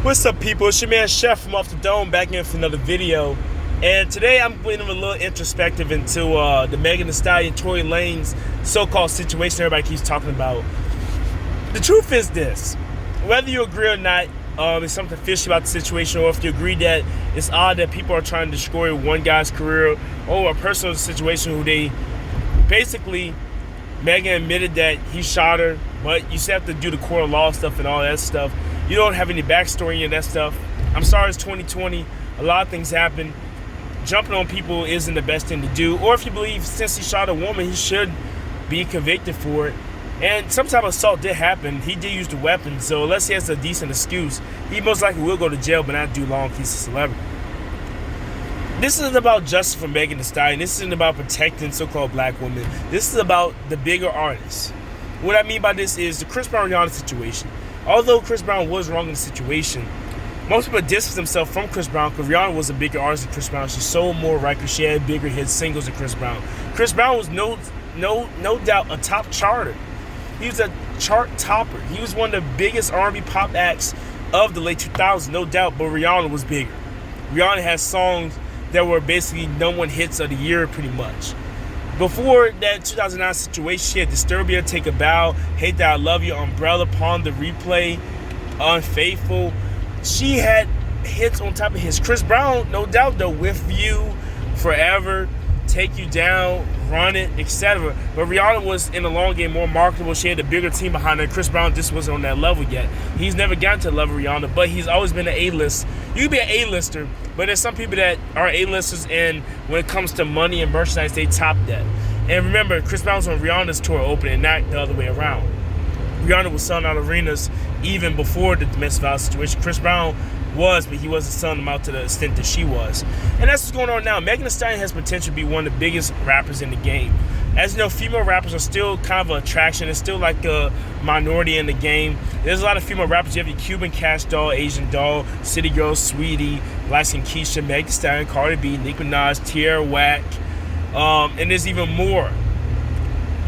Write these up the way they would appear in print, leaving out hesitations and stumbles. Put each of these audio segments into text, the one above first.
What's up, people? It's your man Chef from Off the Dome back in for another video. And today I'm going a little introspective into the Megan Thee Stallion, Tory Lanez so-called situation everybody keeps talking about. The truth is this: whether you agree or not, there's something fishy about the situation, or if you agree that it's odd that people are trying to destroy one guy's career or a personal situation who they basically, Megan admitted that he shot her, but you still have to do the court of law stuff and all that stuff. You don't have any backstory in that stuff. I'm sorry, it's 2020. A lot of things happen. Jumping on people isn't the best thing to do. Or if you believe since he shot a woman, he should be convicted for it. And some type of assault did happen. He did use the weapon, so unless he has a decent excuse, he most likely will go to jail, but not do long. He's a celebrity. This isn't about justice for Megan Thee Stallion. This isn't about protecting so-called black women. This is about the bigger artists. What I mean by this is the Chris Brown-Rihanna situation. Although Chris Brown was wrong in the situation, most people distance themselves from Chris Brown because Rihanna was a bigger artist than Chris Brown. She sold more records. She had bigger hit singles than Chris Brown. Chris Brown was no doubt a top charter. He was a chart topper. He was one of the biggest R&B pop acts of the late 2000s, no doubt, but Rihanna was bigger. Rihanna has songs that were basically #1 hits of the year pretty much. Before that 2009 situation, she had Disturbia, Take a Bow, Hate That I Love You, Umbrella, Pawn the Replay, Unfaithful. She had hits on top of hits. Chris Brown, no doubt though, With You, Forever, Take You Down, Run It, etc. But Rihanna was in the long game more marketable. She had a bigger team behind her. Chris Brown just wasn't on that level yet. He's never gotten to the level of Rihanna, but he's always been an A-list. You can be an A-lister, but there's some people that are A-listers, and when it comes to money and merchandise, they top that. And remember, Chris Brown was on Rihanna's tour opening, not the other way around. Rihanna was selling out arenas even before the domestic violence situation. Chris Brown was, but he wasn't selling them out to the extent that she was. And that's what's going on now. Megan Thee Stallion has potential to be one of the biggest rappers in the game. As you know, female rappers are still kind of an attraction. It's still like a minority in the game. There's a lot of female rappers. You have your Cuban Cash Doll, Asian Doll, City Girl, Sweetie, Light-Skin Keisha, Megan Thee Stallion, Cardi B, Nicki Minaj, Tierra Whack, and there's even more.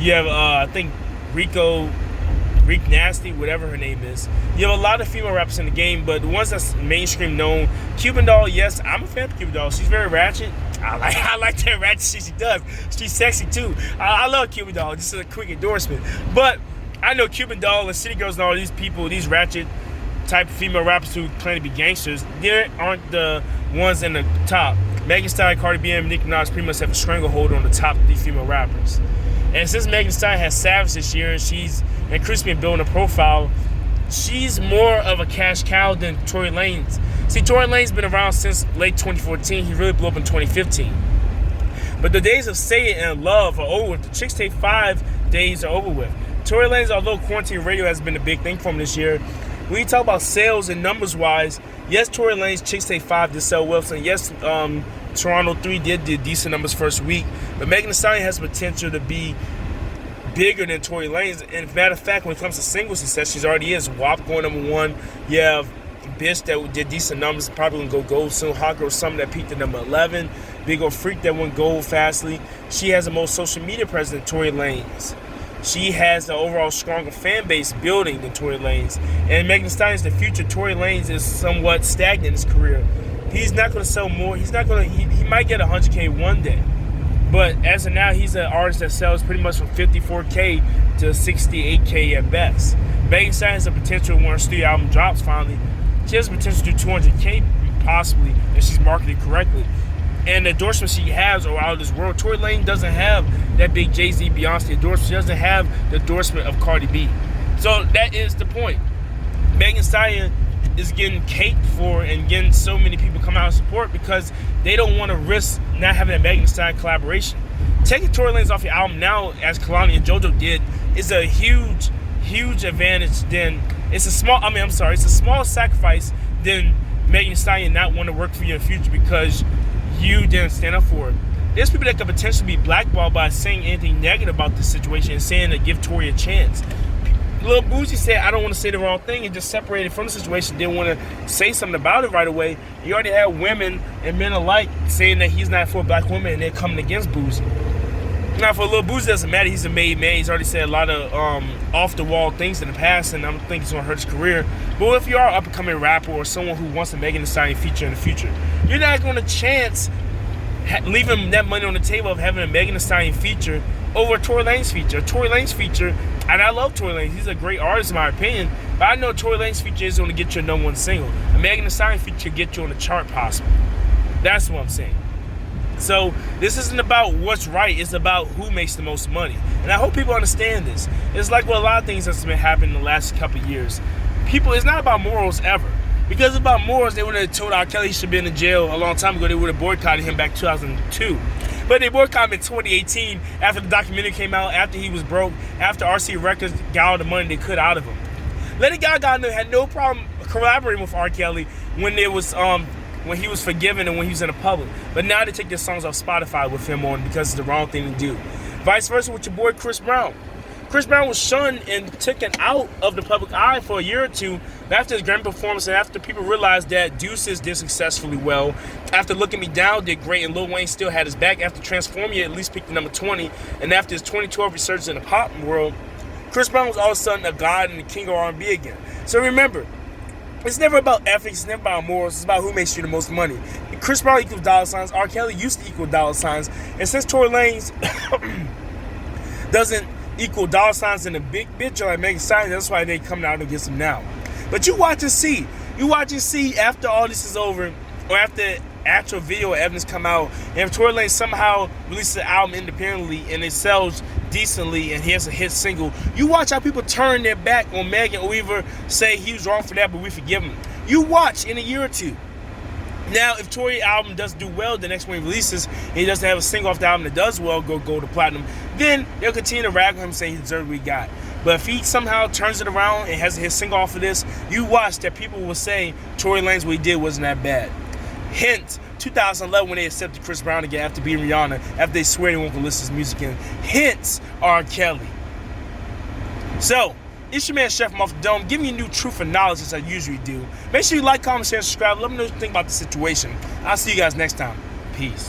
You have, I think, Rick Nasty, whatever her name is. You have a lot of female rappers in the game, but the ones that's mainstream known, Cuban Doll, yes, I'm a fan of Cuban Doll. She's very ratchet. I like that ratchet shit she does. She's sexy too. I love Cuban Doll. Just a quick endorsement. But I know Cuban Doll and City Girls and all these people, these ratchet type of female rappers who claim to be gangsters, they aren't the ones in the top. Megan Thee Stallion, Cardi B, and Nicki Minaj pretty much have a stranglehold on the top of these female rappers. And since Megan Thee Stallion has Savage this year, and she's increasingly building a profile, she's more of a cash cow than Tory Lanez. See, Tory Lanez been around since late 2014. He really blew up in 2015. But the days of Say It and Love are over with. The Chicks Take 5 days are over with. Tory Lanez, although quarantine radio has been a big thing for him this year, when you talk about sales and numbers-wise, yes, Tory Lanez, Chicks Take 5 did sell well. And yes, Toronto 3 did decent numbers first week. But Megan Thee Stallion has potential to be bigger than Tory Lanez. And as a matter of fact, when it comes to single success, she's already is. WAP going #1. You have Bitch that did decent numbers, probably gonna go gold soon. Hot Girl Summer that peaked at #11. Big Ol' Freak that went gold fastly. She has the most social media presence than Tory Lanez. She has the overall stronger fan base building than Tory Lanez. And Megan Thee Stallion's the future. Tory Lanez is somewhat stagnant in his career. He's not gonna sell more. He's not gonna. He might get 100K one day. But as of now, he's an artist that sells pretty much from 54K to 68K at best. Megan Thee Stallion has the potential when her studio album drops finally. She has the potential to do 200K possibly if she's marketed correctly. And the endorsements she has are out of this world. Tory Lanez doesn't have that big Jay-Z, Beyonce endorsement. She doesn't have the endorsement of Cardi B. So that is the point. Megan Thee Stallion is getting caked for and getting so many people come out and support because they don't want to risk not having a Megan Thee Stallion collaboration. Taking Tory Lanez off your album now, as Kalani and JoJo did, is a huge advantage. Then it's a small sacrifice than Megan Thee Stallion not want to work for you in the future because you didn't stand up for it. There's people that could potentially be blackballed by saying anything negative about this situation and saying to give Tory a chance. Lil Boosie said, I don't want to say the wrong thing, and just separated from the situation, didn't want to say something about it right away. You already had women and men alike saying that he's not for black women, and they're coming against Boosie. Now, for Lil Boozy, it doesn't matter. He's a made man. He's already said a lot of off-the-wall things in the past, and I don't think it's going to hurt his career. But if you are an up-and-coming rapper or someone who wants a Megan Thee Stallion feature in the future, you're not going to chance leaving that money on the table of having a Megan Thee Stallion feature over a Tory Lanez feature. A Tory Lanez feature, and I love Tory Lanez. He's a great artist in my opinion, but I know Tory Lanez feature is going to get you a #1 single. A Megan Thee Stallion feature get you on the chart possible. That's what I'm saying. So this isn't about what's right, it's about who makes the most money. And I hope people understand this. It's like what a lot of things that's been happening in the last couple of years. People, it's not about morals ever. Because it's about morals, they would have told R. Kelly he should be in jail a long time ago. They would have boycotted him back in 2002. But they boycotted him in 2018 after the documentary came out, after he was broke, after RC Records got all the money they could out of him. Lady Gaga had no problem collaborating with R. Kelly when there was when he was forgiven and when he was in the public. But now they take their songs off Spotify with him on because it's the wrong thing to do. Vice versa with your boy Chris Brown. Chris Brown was shunned and taken out of the public eye for a year or two after his Grammy performance and after people realized that Deuces did successfully well, after Look at Me Down did great and Lil Wayne still had his back, after Transformia at least picked the number 20, and after his 2012 resurgence in the pop world, Chris Brown was all of a sudden a god and the king of R&B again. So remember, it's never about ethics, it's never about morals, it's about who makes you the most money. Chris Brown equals dollar signs, R. Kelly used to equal dollar signs, and since Tory Lanez doesn't equal dollar signs in a big bitch like Megan Thee Stallion, that's why they coming out against him now. But you watch and see. You watch and see after all this is over, or after the actual video evidence come out, and if Tory Lanez somehow releases an album independently and it sells decently and he has a hit single, you watch how people turn their back on Megan or either say he was wrong for that but we forgive him. You watch in a year or two. Now, if Tory album doesn't do well, the next one he releases, and he doesn't have a single off the album that does well, go to platinum, then they'll continue to rag on him saying he deserves what he got. But if he somehow turns it around and has his single off of this, you watch that people will say Tory Lanez what he did wasn't that bad. Hint, 2011 when they accepted Chris Brown again after beating Rihanna, after they swear they won't go listen to his music again. Hence R. Kelly. So, it's your man Chef from Off the Dome, giving you new truth and knowledge as I usually do. Make sure you like, comment, share, and subscribe. Let me know what you think about the situation. I'll see you guys next time. Peace.